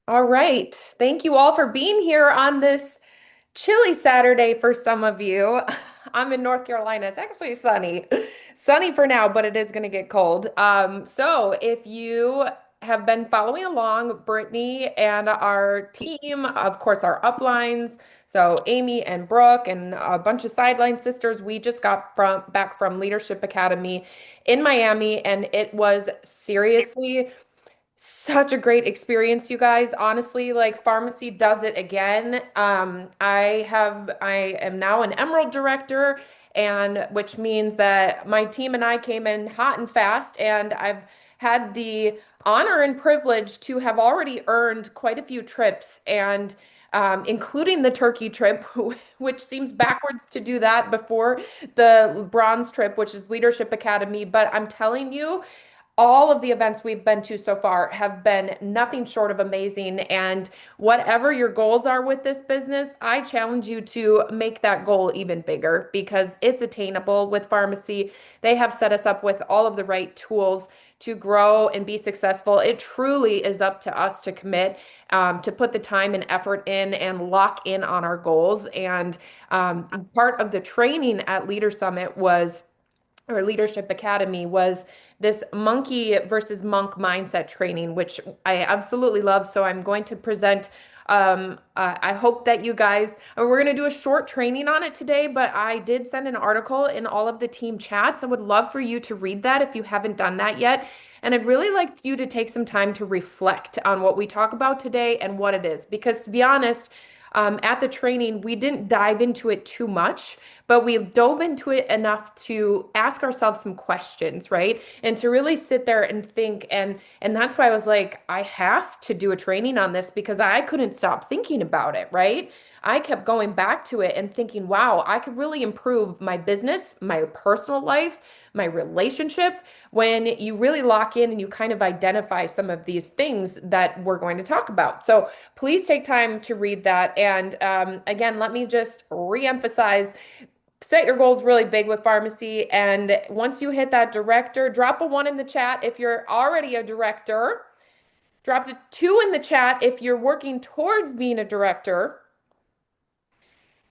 All right. Thank you all for being here on this chilly Saturday for some of you. I'm in North Carolina. It's actually sunny. Sunny for now, but it is going to get cold. So if you have been following along, Brittany and our team, of course, our uplines, so Amy and Brooke and a bunch of sideline sisters, we just got from back from Leadership Academy in Miami, and it was seriously such a great experience, you guys. Honestly, like Pharmacy does it again. I am now an Emerald director, and which means that my team and I came in hot and fast, and I've had the honor and privilege to have already earned quite a few trips and including the Turkey trip, which seems backwards to do that before the bronze trip, which is Leadership Academy. But I'm telling you, all of the events we've been to so far have been nothing short of amazing. And whatever your goals are with this business, I challenge you to make that goal even bigger because it's attainable with Farmasi. They have set us up with all of the right tools to grow and be successful. It truly is up to us to commit, to put the time and effort in and lock in on our goals. And part of the training at Leader Summit was or Leadership Academy was this monkey versus monk mindset training, which I absolutely love. So I'm going to present. I hope that you guys, we're going to do a short training on it today, but I did send an article in all of the team chats. I would love for you to read that if you haven't done that yet. And I'd really like you to take some time to reflect on what we talk about today and what it is. Because to be honest, at the training, we didn't dive into it too much, but we dove into it enough to ask ourselves some questions, right? And to really sit there and think. And that's why I was like, I have to do a training on this because I couldn't stop thinking about it, right? I kept going back to it and thinking, wow, I could really improve my business, my personal life, my relationship when you really lock in and you kind of identify some of these things that we're going to talk about. So please take time to read that. And again, let me just reemphasize, set your goals really big with Farmasi. And once you hit that director, drop a one in the chat if you're already a director. Drop a two in the chat if you're working towards being a director.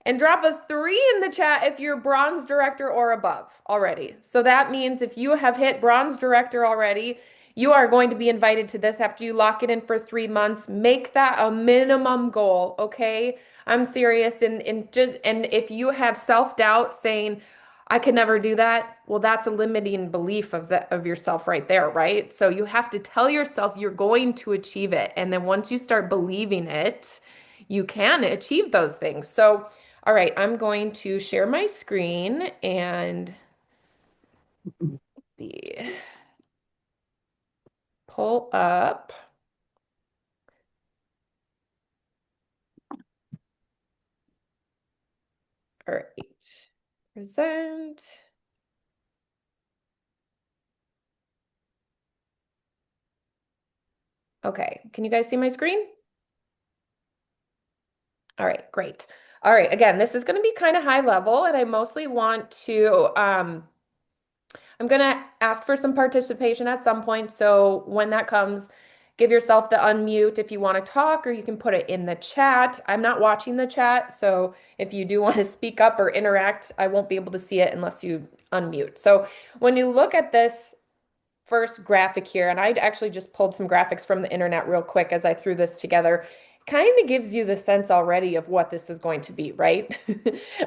And drop a three in the chat if you're bronze director or above already. So that means if you have hit bronze director already, you are going to be invited to this after you lock it in for 3 months. Make that a minimum goal, okay? I'm serious. And if you have self-doubt saying, I could never do that, well, that's a limiting belief of yourself right there, right? So you have to tell yourself you're going to achieve it. And then once you start believing it, you can achieve those things. So all right, I'm going to share my screen and see, pull up. All right, present. Okay, can you guys see my screen? All right, great. All right, again, this is going to be kind of high level, and I mostly want to I'm going to ask for some participation at some point. So when that comes, give yourself the unmute if you want to talk, or you can put it in the chat. I'm not watching the chat. So if you do want to speak up or interact, I won't be able to see it unless you unmute. So when you look at this first graphic here, and I actually just pulled some graphics from the internet real quick as I threw this together, kind of gives you the sense already of what this is going to be, right?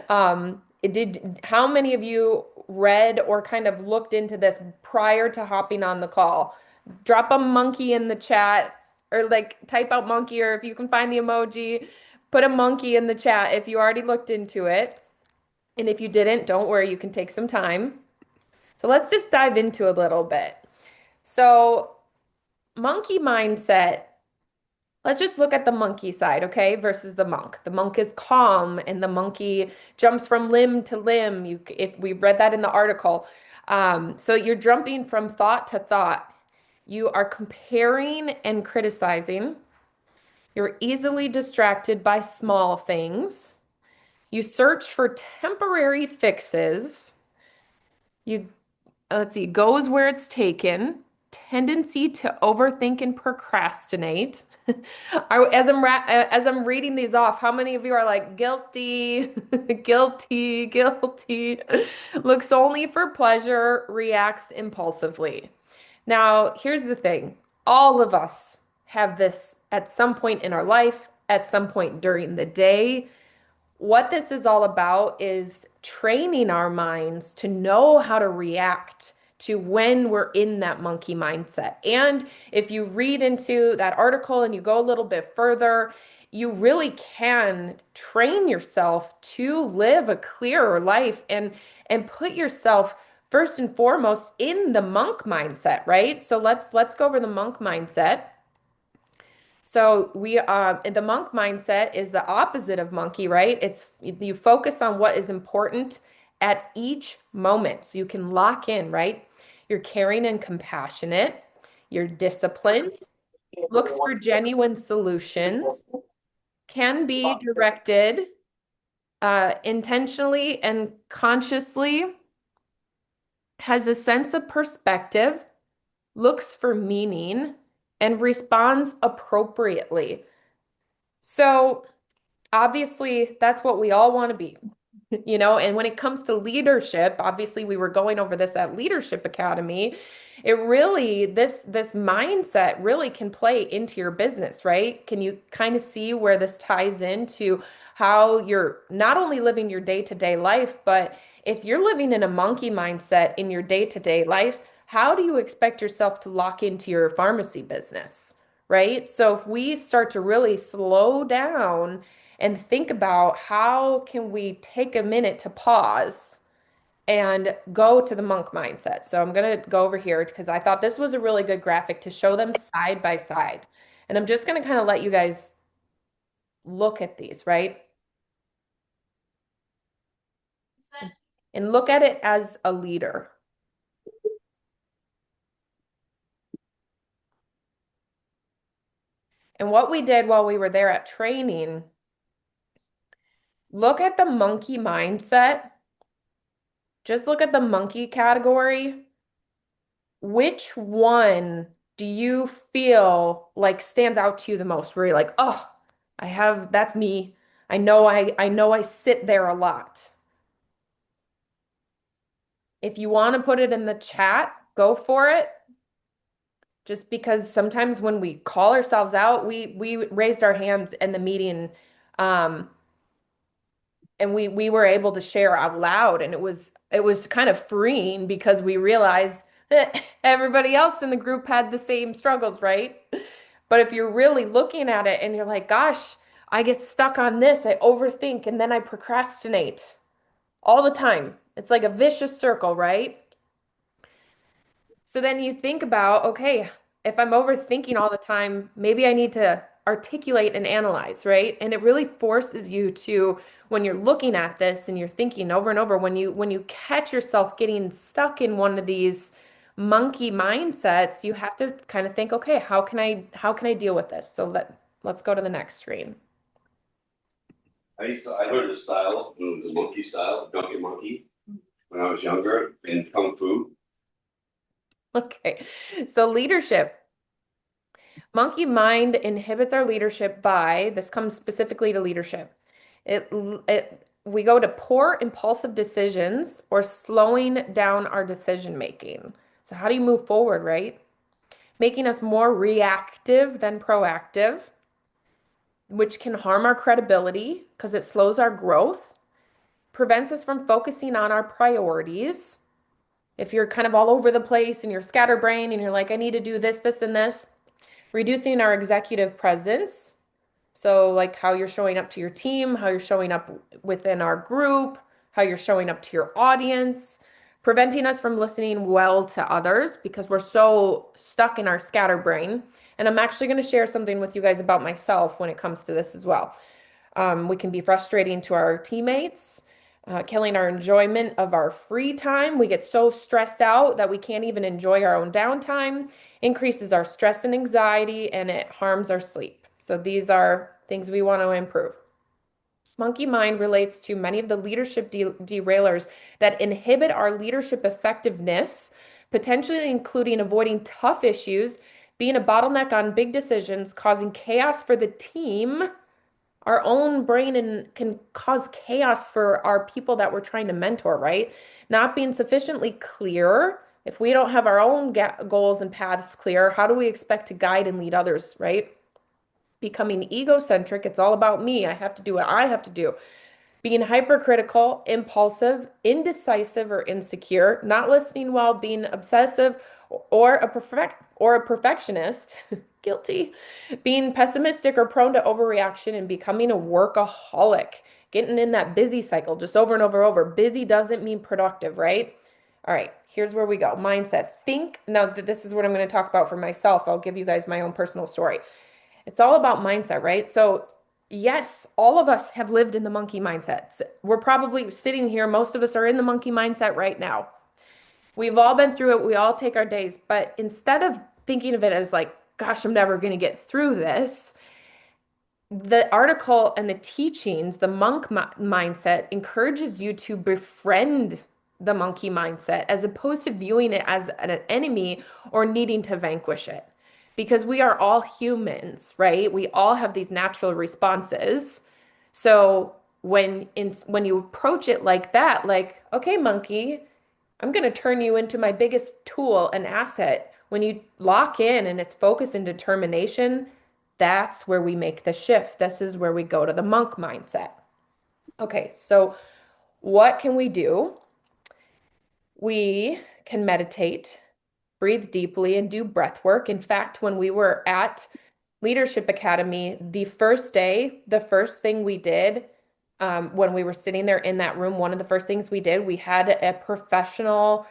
How many of you read or kind of looked into this prior to hopping on the call? Drop a monkey in the chat or like type out monkey, or if you can find the emoji, put a monkey in the chat if you already looked into it. And if you didn't, don't worry, you can take some time. So let's just dive into a little bit. So, monkey mindset. Let's just look at the monkey side, okay, versus the monk. The monk is calm, and the monkey jumps from limb to limb. If we read that in the article, so you're jumping from thought to thought. You are comparing and criticizing. You're easily distracted by small things. You search for temporary fixes. You, let's see, goes where it's taken. tendency to overthink and procrastinate. As I'm reading these off, how many of you are like guilty, guilty, guilty? Looks only for pleasure, reacts impulsively. Now, here's the thing. All of us have this at some point in our life, at some point during the day. What this is all about is training our minds to know how to react to when we're in that monkey mindset. And if you read into that article and you go a little bit further, you really can train yourself to live a clearer life and put yourself first and foremost in the monk mindset, right? So let's go over the monk mindset. So the monk mindset is the opposite of monkey, right? It's you focus on what is important at each moment. So you can lock in, right? You're caring and compassionate. You're disciplined. Looks for genuine solutions. Can be directed intentionally and consciously. Has a sense of perspective. Looks for meaning and responds appropriately. So obviously, that's what we all want to be, and when it comes to leadership, obviously we were going over this at Leadership Academy. It really, this mindset really can play into your business, right? Can you kind of see where this ties into how you're not only living your day-to-day life, but if you're living in a monkey mindset in your day-to-day life, how do you expect yourself to lock into your pharmacy business, right? So if we start to really slow down and think about how can we take a minute to pause and go to the monk mindset. So I'm going to go over here because I thought this was a really good graphic to show them side by side. And I'm just going to kind of let you guys look at these, right? And look at it as a leader. And what we did while we were there at training, look at the monkey mindset. Just look at the monkey category. Which one do you feel like stands out to you the most? Where you're like, oh, that's me. I know I sit there a lot. If you want to put it in the chat, go for it. Just because sometimes when we call ourselves out, we raised our hands in the meeting, um, and we were able to share out loud, and it was kind of freeing because we realized that everybody else in the group had the same struggles, right? But if you're really looking at it and you're like, gosh, I get stuck on this, I overthink, and then I procrastinate all the time. It's like a vicious circle, right? So then you think about, okay, if I'm overthinking all the time, maybe I need to articulate and analyze, right? And it really forces you to, when you're looking at this and you're thinking over and over, when you catch yourself getting stuck in one of these monkey mindsets, you have to kind of think, okay, how can I deal with this? So let's go to the next screen. I learned this style, it was a monkey style, donkey monkey, when I was younger in Kung Fu. Okay, so leadership. Monkey mind inhibits our leadership by, this comes specifically to leadership. We go to poor impulsive decisions or slowing down our decision making. So how do you move forward, right? Making us more reactive than proactive, which can harm our credibility because it slows our growth, prevents us from focusing on our priorities. If you're kind of all over the place and you're scatterbrained and you're like, I need to do this, this, and this, reducing our executive presence. So, like how you're showing up to your team, how you're showing up within our group, how you're showing up to your audience, preventing us from listening well to others because we're so stuck in our scatterbrain. And I'm actually going to share something with you guys about myself when it comes to this as well. We can be frustrating to our teammates, killing our enjoyment of our free time. We get so stressed out that we can't even enjoy our own downtime, increases our stress and anxiety, and it harms our sleep. So these are things we want to improve. Monkey mind relates to many of the leadership derailers that inhibit our leadership effectiveness potentially including avoiding tough issues, being a bottleneck on big decisions, causing chaos for the team. Our own brain and can cause chaos for our people that we're trying to mentor, right? Not being sufficiently clear. If we don't have our own goals and paths clear, how do we expect to guide and lead others, right? Becoming egocentric, it's all about me. I have to do what I have to do. Being hypercritical, impulsive, indecisive, or insecure, not listening well, being obsessive, or a perfectionist, guilty, being pessimistic or prone to overreaction, and becoming a workaholic, getting in that busy cycle just over and over and over. Busy doesn't mean productive, right? All right, here's where we go. Mindset. Think, now this is what I'm going to talk about for myself. I'll give you guys my own personal story. It's all about mindset, right? So, yes, all of us have lived in the monkey mindset. We're probably sitting here, most of us are in the monkey mindset right now. We've all been through it. We all take our days. But instead of thinking of it as like, gosh, I'm never going to get through this, the article and the teachings, the mindset encourages you to befriend the monkey mindset as opposed to viewing it as an enemy or needing to vanquish it. Because we are all humans, right? We all have these natural responses. So when you approach it like that, like, okay, monkey, I'm going to turn you into my biggest tool and asset. When you lock in and it's focus and determination, that's where we make the shift. This is where we go to the monk mindset. Okay, so what can we do? We can meditate, breathe deeply, and do breath work. In fact, when we were at Leadership Academy, the first day, the first thing we did when we were sitting there in that room, one of the first things we did, we had a professional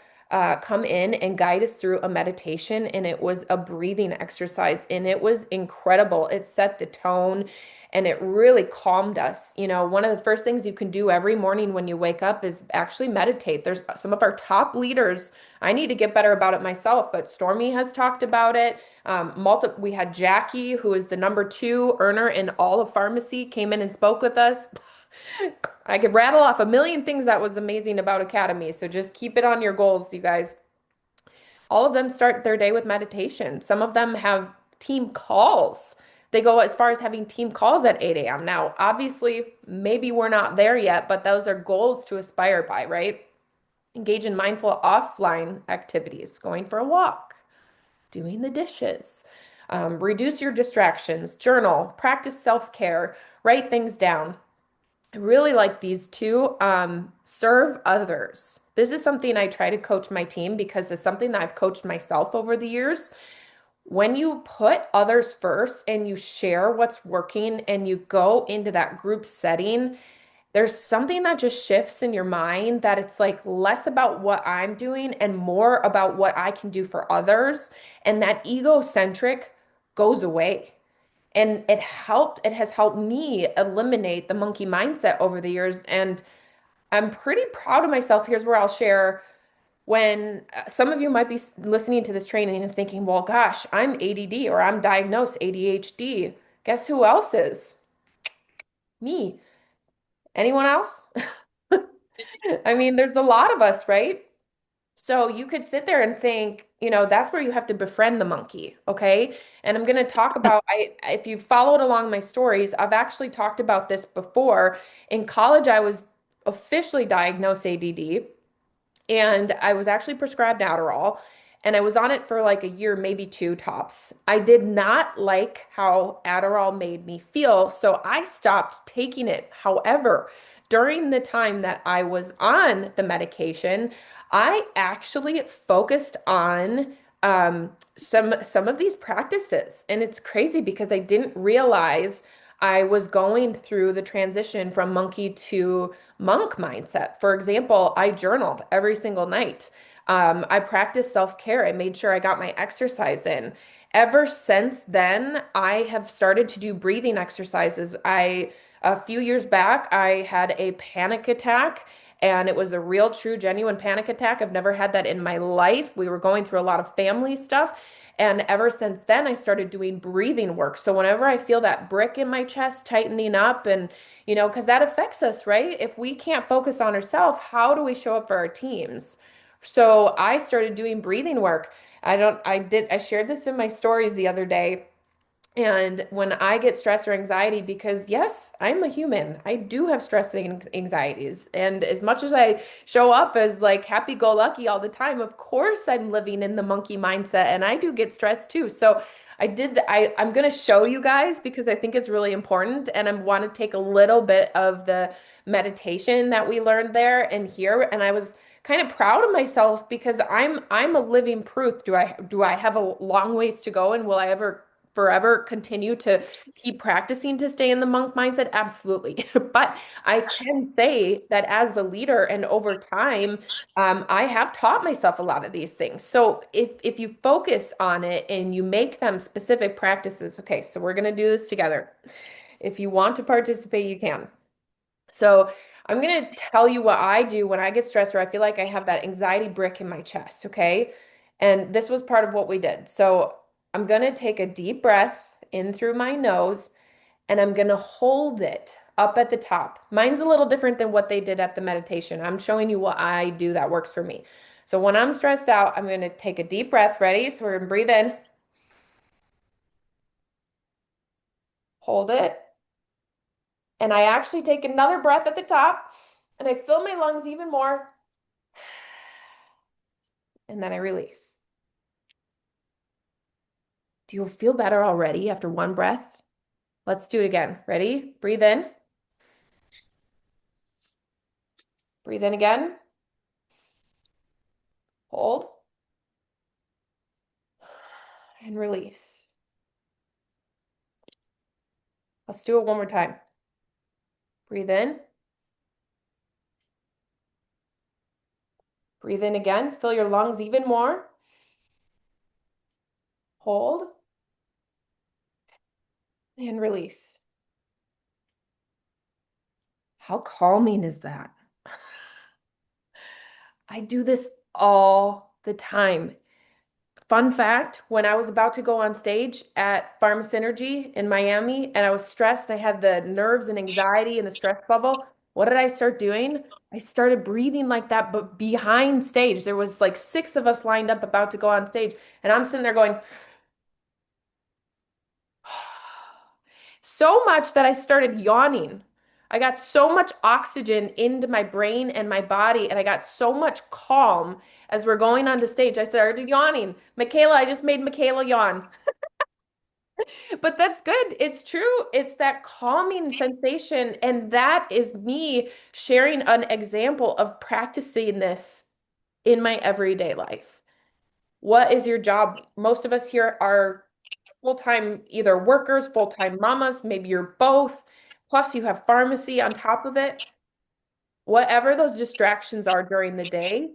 come in and guide us through a meditation, and it was a breathing exercise, and it was incredible. It set the tone and it really calmed us. You know, one of the first things you can do every morning when you wake up is actually meditate. There's some of our top leaders. I need to get better about it myself, but Stormy has talked about it. We had Jackie, who is the #2 earner in all of pharmacy, came in and spoke with us. I could rattle off a million things that was amazing about Academy. So just keep it on your goals, you guys. All of them start their day with meditation. Some of them have team calls. They go as far as having team calls at 8 a.m. Now, obviously, maybe we're not there yet, but those are goals to aspire by, right? Engage in mindful offline activities, going for a walk, doing the dishes, reduce your distractions, journal, practice self-care, write things down. I really like these two. Serve others. This is something I try to coach my team because it's something that I've coached myself over the years. When you put others first and you share what's working and you go into that group setting, there's something that just shifts in your mind that it's like less about what I'm doing and more about what I can do for others. And that egocentric goes away. And it has helped me eliminate the monkey mindset over the years. And I'm pretty proud of myself. Here's where I'll share when some of you might be listening to this training and thinking, well, gosh, I'm ADD or I'm diagnosed ADHD. Guess who else is? Me. Anyone else? I mean, there's a lot of us, right? So you could sit there and think, you know, that's where you have to befriend the monkey, okay? And I'm going to talk about if you followed along my stories, I've actually talked about this before. In college, I was officially diagnosed ADD and I was actually prescribed Adderall and I was on it for like a year, maybe two tops. I did not like how Adderall made me feel, so I stopped taking it. However, during the time that I was on the medication, I actually focused on some of these practices, and it's crazy because I didn't realize I was going through the transition from monkey to monk mindset. For example, I journaled every single night. I practiced self-care. I made sure I got my exercise in. Ever since then, I have started to do breathing exercises. A few years back, I had a panic attack, and it was a real, true, genuine panic attack. I've never had that in my life. We were going through a lot of family stuff. And ever since then, I started doing breathing work. So whenever I feel that brick in my chest tightening up, and, you know, because that affects us, right? If we can't focus on ourselves, how do we show up for our teams? So I started doing breathing work. I shared this in my stories the other day. And when I get stress or anxiety, because yes, I'm a human, I do have stress and anxieties. And as much as I show up as like happy-go-lucky all the time, of course I'm living in the monkey mindset and I do get stressed too. So I'm going to show you guys because I think it's really important. And I want to take a little bit of the meditation that we learned there and here. And I was kind of proud of myself because I'm a living proof. Do I have a long ways to go and will I ever forever continue to keep practicing to stay in the monk mindset? Absolutely. But I can say that as the leader and over time, I have taught myself a lot of these things. So if you focus on it and you make them specific practices, okay, so we're going to do this together. If you want to participate, you can. So I'm going to tell you what I do when I get stressed or I feel like I have that anxiety brick in my chest, okay? And this was part of what we did. So I'm going to take a deep breath in through my nose and I'm going to hold it up at the top. Mine's a little different than what they did at the meditation. I'm showing you what I do that works for me. So when I'm stressed out, I'm going to take a deep breath. Ready? So we're going to breathe in, hold it. And I actually take another breath at the top and I fill my lungs even more. And then I release. Do you feel better already after one breath? Let's do it again. Ready? Breathe in. Breathe in again. Hold. And release. Let's do it one more time. Breathe in. Breathe in again. Fill your lungs even more. Hold. And release. How calming is that? I do this all the time. Fun fact, when I was about to go on stage at Farmasi in Miami and I was stressed, I had the nerves and anxiety and the stress bubble. What did I start doing? I started breathing like that, but behind stage. There was like six of us lined up about to go on stage, and I'm sitting there going, so much that I started yawning. I got so much oxygen into my brain and my body, and I got so much calm as we're going onto stage. I started yawning. Michaela, I just made Michaela yawn. But that's good. It's true. It's that calming sensation. And that is me sharing an example of practicing this in my everyday life. What is your job? Most of us here are full-time either workers, full-time mamas, maybe you're both. Plus, you have pharmacy on top of it. Whatever those distractions are during the day,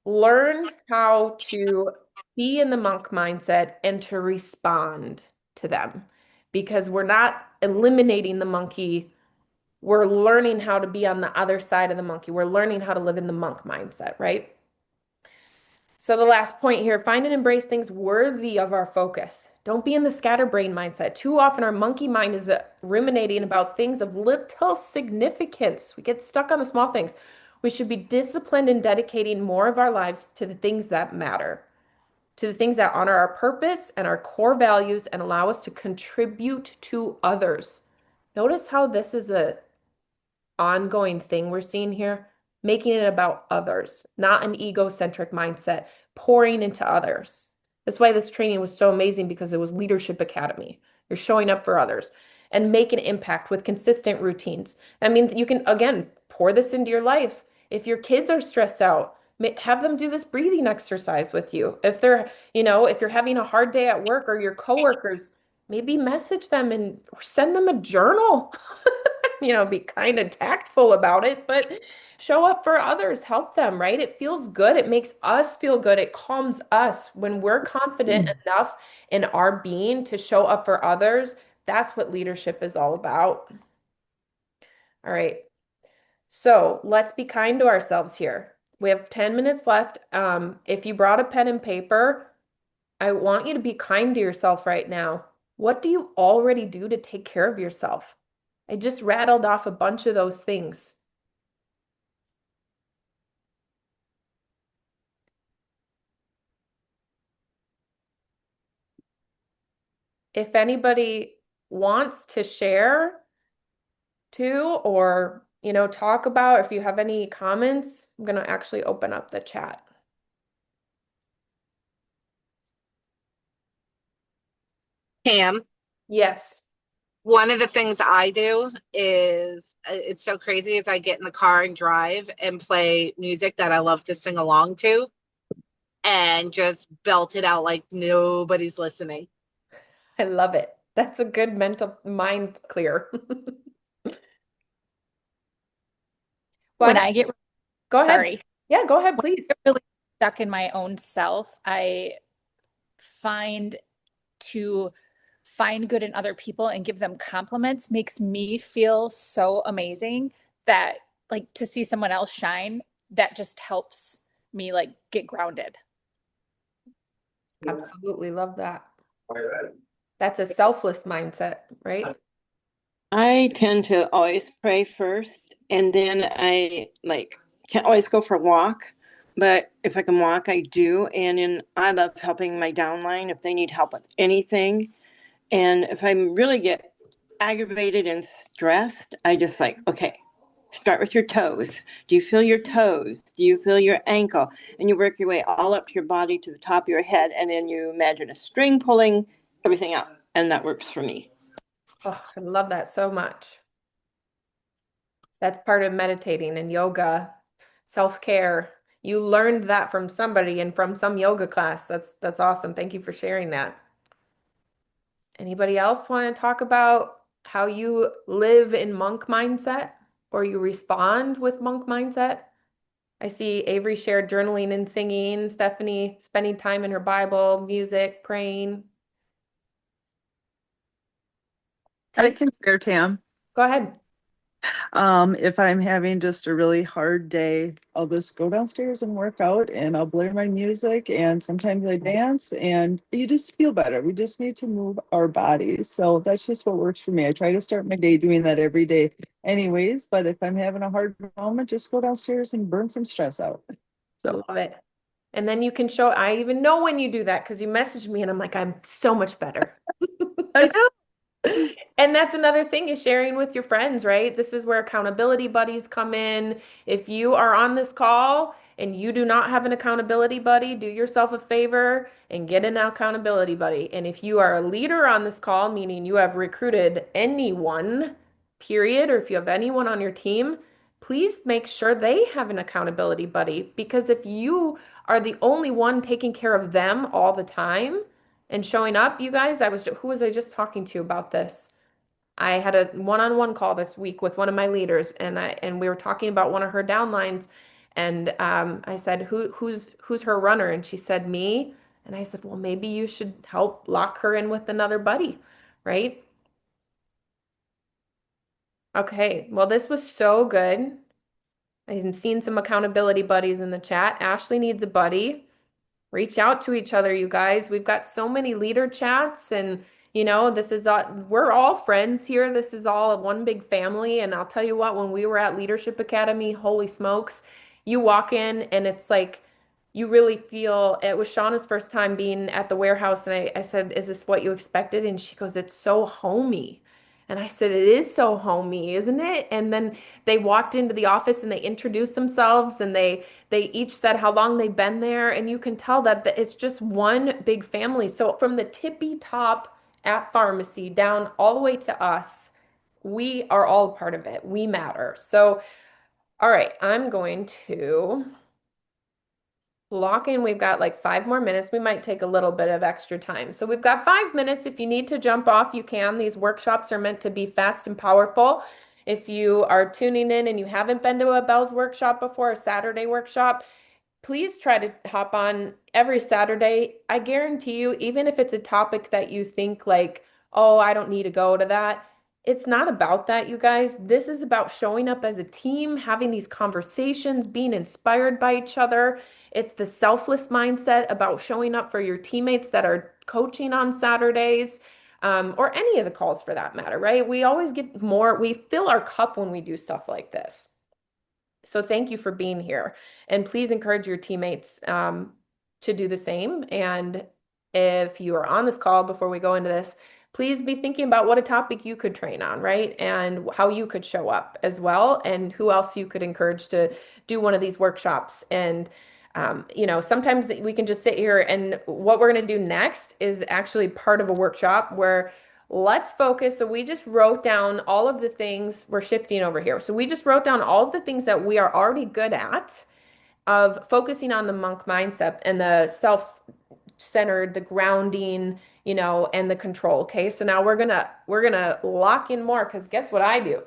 learn how to be in the monk mindset and to respond to them because we're not eliminating the monkey. We're learning how to be on the other side of the monkey. We're learning how to live in the monk mindset, right? So the last point here, find and embrace things worthy of our focus. Don't be in the scatterbrain mindset. Too often our monkey mind is ruminating about things of little significance. We get stuck on the small things. We should be disciplined in dedicating more of our lives to the things that matter, to the things that honor our purpose and our core values and allow us to contribute to others. Notice how this is a ongoing thing we're seeing here, making it about others, not an egocentric mindset, pouring into others. That's why this training was so amazing because it was Leadership Academy. You're showing up for others and make an impact with consistent routines. I mean, you can, again, pour this into your life. If your kids are stressed out, have them do this breathing exercise with you. If they're, if you're having a hard day at work or your coworkers, maybe message them and send them a journal. Be kind of tactful about it, but show up for others, help them, right? It feels good. It makes us feel good. It calms us when we're confident enough in our being to show up for others. That's what leadership is all about. All right. So let's be kind to ourselves here. We have 10 minutes left. If you brought a pen and paper, I want you to be kind to yourself right now. What do you already do to take care of yourself? I just rattled off a bunch of those things. if anybody wants to share too, or, talk about, if you have any comments, I'm going to actually open up the chat. Cam, Yes. one of the things I do is it's so crazy is I get in the car and drive and play music that I love to sing along to and just belt it out like nobody's listening. I love it. That's a good mental mind clear. When But I get, go ahead. sorry, Yeah, go ahead, when please. I get really stuck in my own self, I find to find good in other people and give them compliments makes me feel so amazing that like to see someone else shine, that just helps me like get grounded. Absolutely love that. That's a selfless mindset, right? I tend to always pray first, and then I like can't always go for a walk, but if I can walk, I do. And then I love helping my downline if they need help with anything. And if I really get aggravated and stressed, I just like, okay, start with your toes. Do you feel your toes? Do you feel your ankle? And you work your way all up to your body to the top of your head, and then you imagine a string pulling everything out, and that works for me. Oh, I love that so much. That's part of meditating and yoga, self-care. You learned that from somebody and from some yoga class. That's awesome. Thank you for sharing that. Anybody else want to talk about how you live in monk mindset or you respond with monk mindset? I see Avery shared journaling and singing, Stephanie spending time in her Bible, music, praying. I can share, Tam. Go ahead. If I'm having just a really hard day, I'll just go downstairs and work out and I'll blare my music and sometimes I dance and you just feel better. We just need to move our bodies. So that's just what works for me. I try to start my day doing that every day anyways, but if I'm having a hard moment, just go downstairs and burn some stress out. So Love it. And then you can show, I even know when you do that because you messaged me and I'm like, I'm so much better. I know. And that's another thing is sharing with your friends, right? This is where accountability buddies come in. If you are on this call and you do not have an accountability buddy, do yourself a favor and get an accountability buddy. And if you are a leader on this call, meaning you have recruited anyone, period, or if you have anyone on your team, please make sure they have an accountability buddy. Because if you are the only one taking care of them all the time and showing up, you guys, who was I just talking to about this? I had a one-on-one call this week with one of my leaders, and we were talking about one of her downlines, and I said, who's her runner? And she said me, and I said, well, maybe you should help lock her in with another buddy, right? Okay, well, this was so good. I've seen some accountability buddies in the chat. Ashley needs a buddy. Reach out to each other, you guys. We've got so many leader chats, and this is all, we're all friends here. This is all one big family. And I'll tell you what, when we were at Leadership Academy, holy smokes, you walk in and it's like you really feel it was Shauna's first time being at the warehouse. And I said, is this what you expected? And she goes, it's so homey. And I said, it is so homey, isn't it? And then they walked into the office and they introduced themselves and they each said how long they've been there, and you can tell that it's just one big family. So from the tippy top at Farmasi down all the way to us, we are all part of it. We matter. So, all right, I'm going to lock in. We've got like 5 more minutes. We might take a little bit of extra time. So we've got 5 minutes. If you need to jump off, you can. These workshops are meant to be fast and powerful. If you are tuning in and you haven't been to a Bell's workshop before, a Saturday workshop, please try to hop on every Saturday. I guarantee you, even if it's a topic that you think like, oh, I don't need to go to that, it's not about that, you guys. This is about showing up as a team, having these conversations, being inspired by each other. It's the selfless mindset about showing up for your teammates that are coaching on Saturdays, or any of the calls for that matter, right? We always get more, we fill our cup when we do stuff like this. So thank you for being here. And please encourage your teammates to do the same. And if you are on this call before we go into this, please be thinking about what a topic you could train on, right? And how you could show up as well, and who else you could encourage to do one of these workshops. And sometimes we can just sit here, and what we're going to do next is actually part of a workshop where let's focus. So we just wrote down all of the things we're shifting over here. So we just wrote down all of the things that we are already good at of focusing on the monk mindset and the self-centered, the grounding, and the control. Okay. So now we're gonna lock in more, because guess what I do?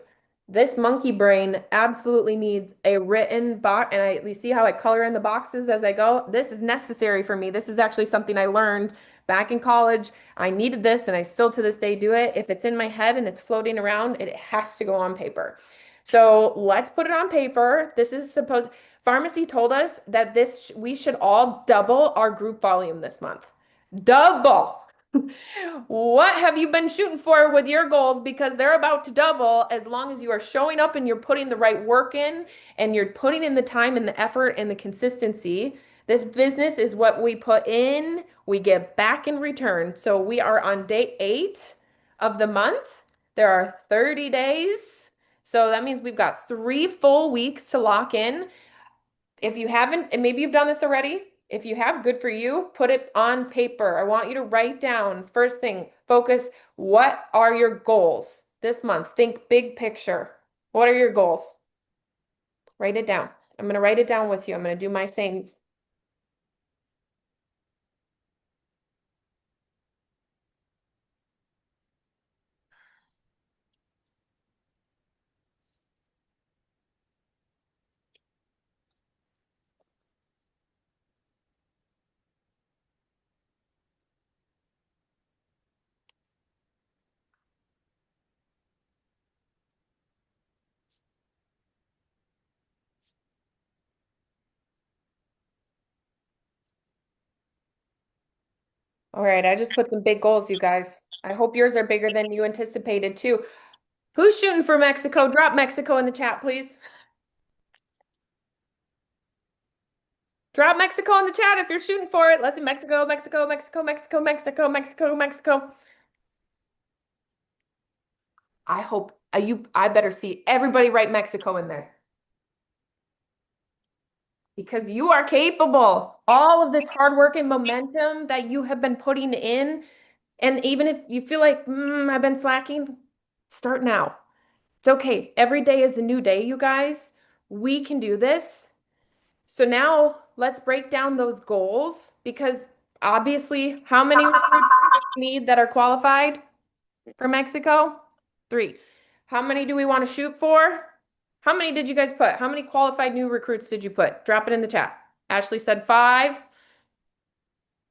This monkey brain absolutely needs a written box, and you see how I color in the boxes as I go? This is necessary for me. This is actually something I learned back in college. I needed this, and I still to this day do it. If it's in my head and it's floating around, it has to go on paper. So let's put it on paper. This is supposed, Pharmacy told us that we should all double our group volume this month. Double. What have you been shooting for with your goals? Because they're about to double as long as you are showing up and you're putting the right work in and you're putting in the time and the effort and the consistency. This business is what we put in, we get back in return. So we are on day 8 of the month. There are 30 days. So that means we've got 3 full weeks to lock in. If you haven't, and maybe you've done this already, if you have, good for you, put it on paper. I want you to write down, first thing, focus, what are your goals this month? Think big picture. What are your goals? Write it down. I'm going to write it down with you. I'm going to do my same. All right, I just put some big goals, you guys. I hope yours are bigger than you anticipated too. Who's shooting for Mexico? Drop Mexico in the chat, please. Drop Mexico in the chat if you're shooting for it. Let's see, Mexico, Mexico, Mexico, Mexico, Mexico, Mexico, Mexico. I hope I better see everybody write Mexico in there. Because you are capable. All of this hard work and momentum that you have been putting in, and even if you feel like I've been slacking, start now. It's okay. Every day is a new day, you guys. We can do this. So now let's break down those goals, because obviously, how many recruits do we need that are qualified for Mexico? 3. How many do we want to shoot for? How many did you guys put? How many qualified new recruits did you put? Drop it in the chat. Ashley said 5,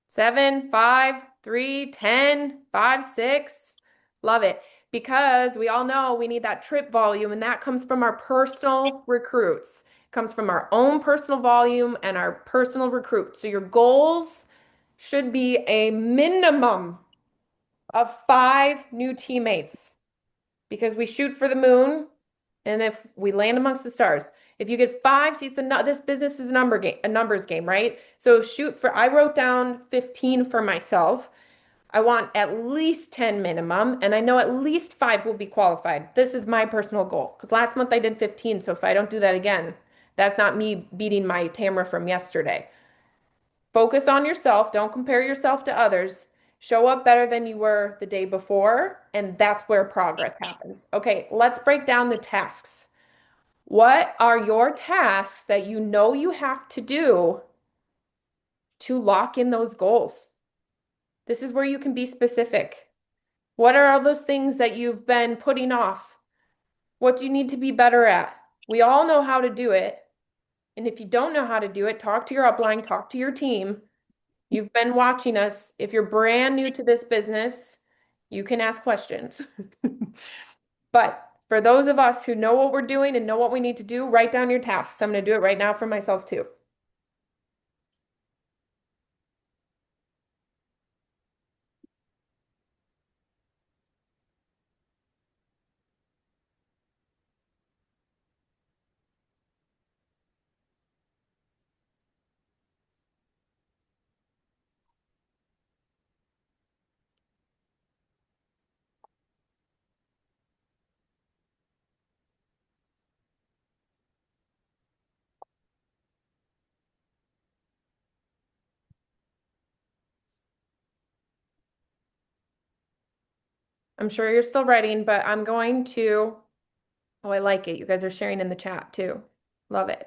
7, 5, 3, 10, 5, 6. Love it. Because we all know we need that trip volume, and that comes from our personal recruits. It comes from our own personal volume and our personal recruits. So your goals should be a minimum of 5 new teammates, because we shoot for the moon, and if we land amongst the stars, if you get 5 seats, this business is a numbers game, right? So I wrote down 15 for myself. I want at least 10 minimum, and I know at least 5 will be qualified. This is my personal goal, because last month I did 15. So if I don't do that again, that's not me beating my Tamara from yesterday. Focus on yourself. Don't compare yourself to others. Show up better than you were the day before, and that's where progress happens. Okay, let's break down the tasks. What are your tasks that you know you have to do to lock in those goals? This is where you can be specific. What are all those things that you've been putting off? What do you need to be better at? We all know how to do it. And if you don't know how to do it, talk to your upline, talk to your team. You've been watching us. If you're brand new to this business, you can ask questions. But for those of us who know what we're doing and know what we need to do, write down your tasks. I'm going to do it right now for myself too. I'm sure you're still writing, but I'm going to, oh, I like it. You guys are sharing in the chat too. Love it.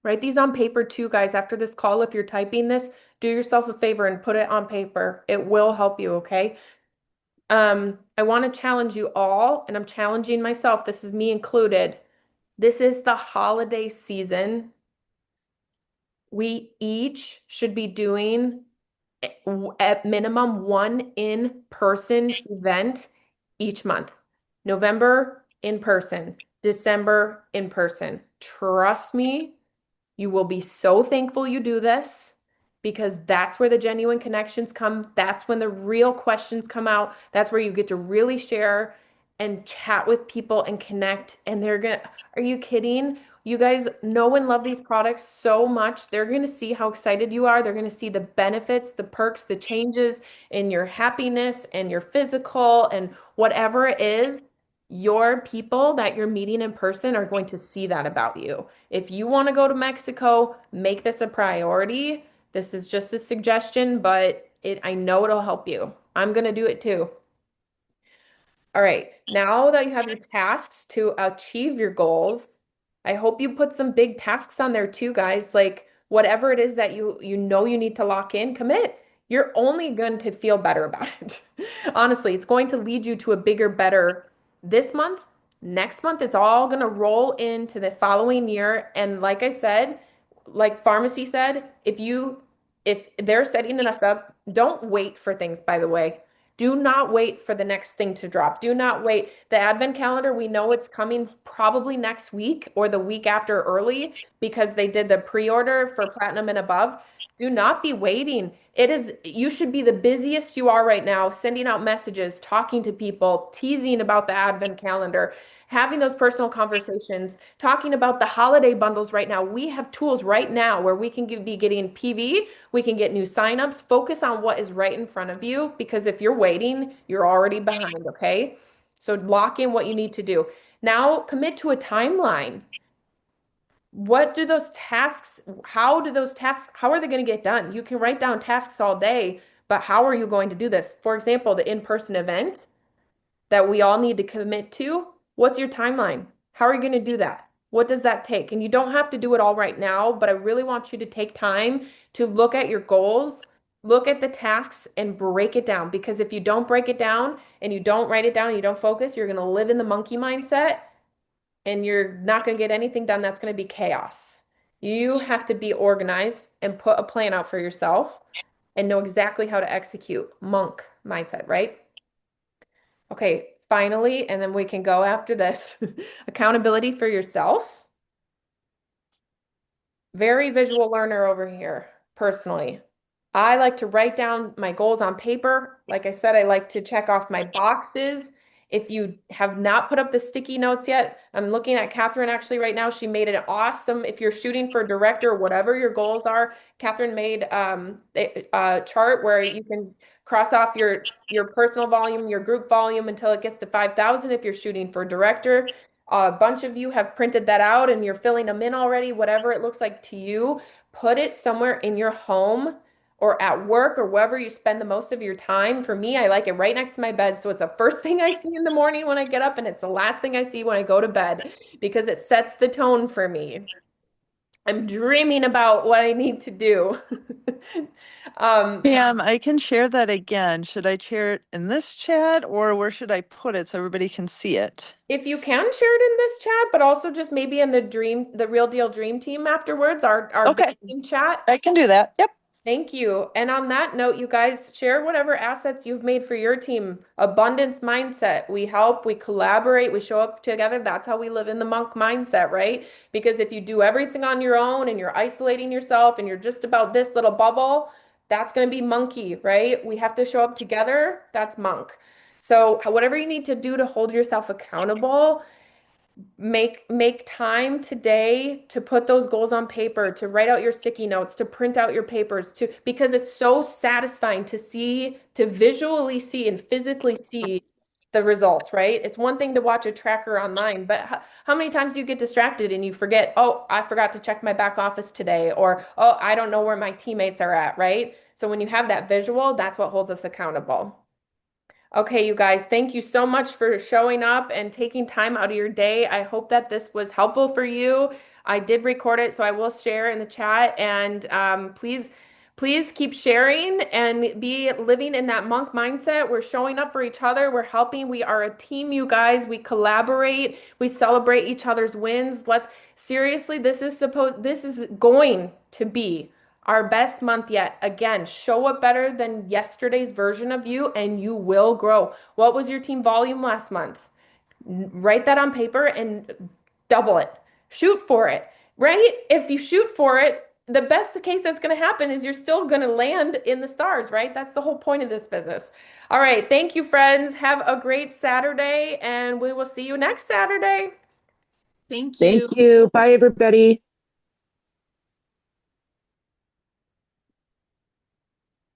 Write these on paper too, guys. After this call, if you're typing this, do yourself a favor and put it on paper. It will help you, okay? I want to challenge you all, and I'm challenging myself. This is me included. This is the holiday season. We each should be doing at minimum one in-person event each month. November in person, December in person. Trust me, you will be so thankful you do this because that's where the genuine connections come. That's when the real questions come out. That's where you get to really share and chat with people and connect. And they're gonna, are you kidding? You guys know and love these products so much. They're going to see how excited you are. They're going to see the benefits, the perks, the changes in your happiness and your physical and whatever it is. Your people that you're meeting in person are going to see that about you. If you want to go to Mexico, make this a priority. This is just a suggestion, but I know it'll help you. I'm going to do it too. All right, now that you have your tasks to achieve your goals, I hope you put some big tasks on there too, guys. Like whatever it is that you know you need to lock in, commit. You're only going to feel better about it. Honestly, it's going to lead you to a bigger, better this month. Next month, it's all going to roll into the following year. And like I said, like Pharmacy said, if they're setting us up, don't wait for things, by the way. Do not wait for the next thing to drop. Do not wait. The advent calendar, we know it's coming probably next week or the week after early because they did the pre-order for platinum and above. Do not be waiting. You should be the busiest you are right now, sending out messages, talking to people, teasing about the advent calendar, having those personal conversations, talking about the holiday bundles right now. We have tools right now where we can be getting PV, we can get new signups. Focus on what is right in front of you because if you're waiting, you're already behind, okay? So lock in what you need to do. Now commit to a timeline. What do those tasks, how are they going to get done? You can write down tasks all day, but how are you going to do this? For example, the in-person event that we all need to commit to. What's your timeline? How are you going to do that? What does that take? And you don't have to do it all right now, but I really want you to take time to look at your goals, look at the tasks, and break it down. Because if you don't break it down and you don't write it down and you don't focus, you're going to live in the monkey mindset and you're not going to get anything done. That's going to be chaos. You have to be organized and put a plan out for yourself and know exactly how to execute. Monk mindset, right? Okay, finally, and then we can go after this. Accountability for yourself. Very visual learner over here, personally. I like to write down my goals on paper. Like I said, I like to check off my boxes. If you have not put up the sticky notes yet, I'm looking at Catherine actually right now. She made it awesome. If you're shooting for director, whatever your goals are, Catherine made a chart where you can cross off your personal volume, your group volume until it gets to 5,000 if you're shooting for director. A bunch of you have printed that out and you're filling them in already, whatever it looks like to you. Put it somewhere in your home or at work or wherever you spend the most of your time. For me, I like it right next to my bed. So it's the first thing I see in the morning when I get up, and it's the last thing I see when I go to bed because it sets the tone for me. I'm dreaming about what I need to do. Pam, I can share that again. Should I share it in this chat or where should I put it so everybody can see it? If you can share it in this chat, but also just maybe in the Real Deal Dream Team afterwards, our Okay, team chat. I can do that. Yep. Thank you. And on that note, you guys share whatever assets you've made for your team. Abundance mindset. We help, we collaborate, we show up together. That's how we live in the monk mindset, right? Because if you do everything on your own and you're isolating yourself and you're just about this little bubble, that's going to be monkey, right? We have to show up together. That's monk. So whatever you need to do to hold yourself accountable, make time today to put those goals on paper, to write out your sticky notes, to print out your papers, to because it's so satisfying to see, to visually see and physically see the results, right? It's one thing to watch a tracker online, but how many times do you get distracted and you forget, oh, I forgot to check my back office today, or oh, I don't know where my teammates are at, right? So when you have that visual, that's what holds us accountable. Okay, you guys, thank you so much for showing up and taking time out of your day. I hope that this was helpful for you. I did record it, so I will share in the chat. And please keep sharing and be living in that monk mindset. We're showing up for each other. We're helping. We are a team, you guys. We collaborate. We celebrate each other's wins. Let's seriously, this is going to be our best month yet. Again, show up better than yesterday's version of you and you will grow. What was your team volume last month? Write that on paper and double it. Shoot for it, right? If you shoot for it, the best case that's going to happen is you're still going to land in the stars, right? That's the whole point of this business. All right. Thank you, friends. Have a great Saturday, and we will see you next Saturday. Thank you. Thank you. Bye, everybody.